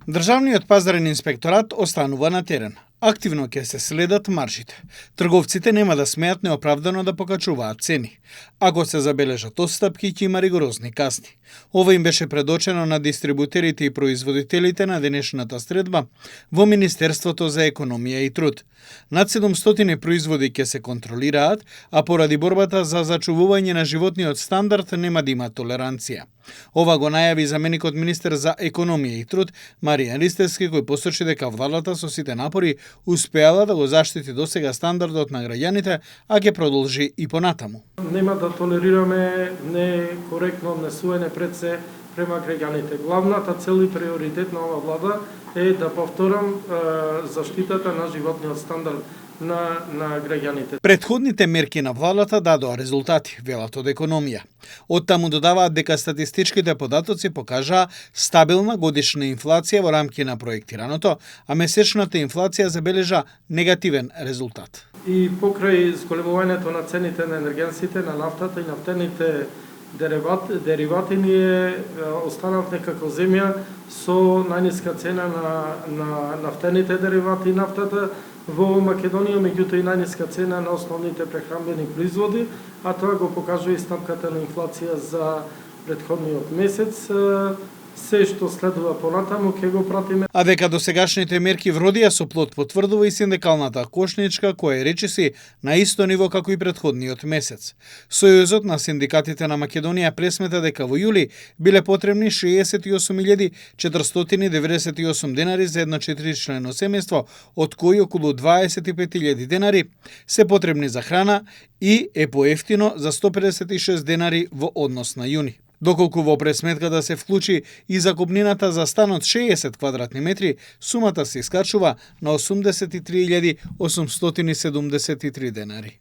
Државниот пазарен инспекторат останува на терен. Активно ќе се следат маржите. Трговците нема да смеат неоправдано да покачуваат цени. Ако се забележат отстапки, ќе има ригорозни казни. Ова им беше предочено на дистрибутерите и производителите на денешната средба во Министерството за економија и труд. Над 700 производи ќе се контролираат, а поради борбата за зачувување на животниот стандард нема да има толеранција. Ова го најави заменикот министер за економија и труд Маријан Ристевски, кој посочи дека владата со сите напори успеала да го заштити досега стандардот на граѓаните, а ќе продолжи и понатаму. Нема да толерираме некоректно однесување пред се према граѓаните. Главната цел и приоритет на ова влада е, да повторам, заштитата на животниот стандард на граѓаните. Претходните мерки на владата дадоа резултати, велат од економија. Оттаму додаваат дека статистичките податоци покажаа стабилна годишна инфлација во рамки на проектираното, а месечната инфлација забележа негативен резултат. И покрај зголемувањето на цените на енергенсите, на нафтата и нафтените деривати, ние останавме како земја со најниска цена на нафтените деривати и нафтата во Македонија, меѓутоа и најниска цена на основните прехранбени производи, а тоа го покажува и стапката на инфлација за претходниот месец. Се што следува понатаму ќе го пратиме. А дека досегашните мерки вродија со плод потврдува и синдикалната кошничка, која е речиси на исто ниво како и претходниот месец. Сојузот на синдикатите на Македонија пресмета дека во јули биле потребни 68.498 денари за едно 4-члено семејство, од кои околу 25.000 денари се потребни за храна и е поевтино за 156 денари во однос на јуни. Доколку во пресметката се вклучи и закупнината за станот 60 квадратни метри, сумата се искачува на 83.873 денари.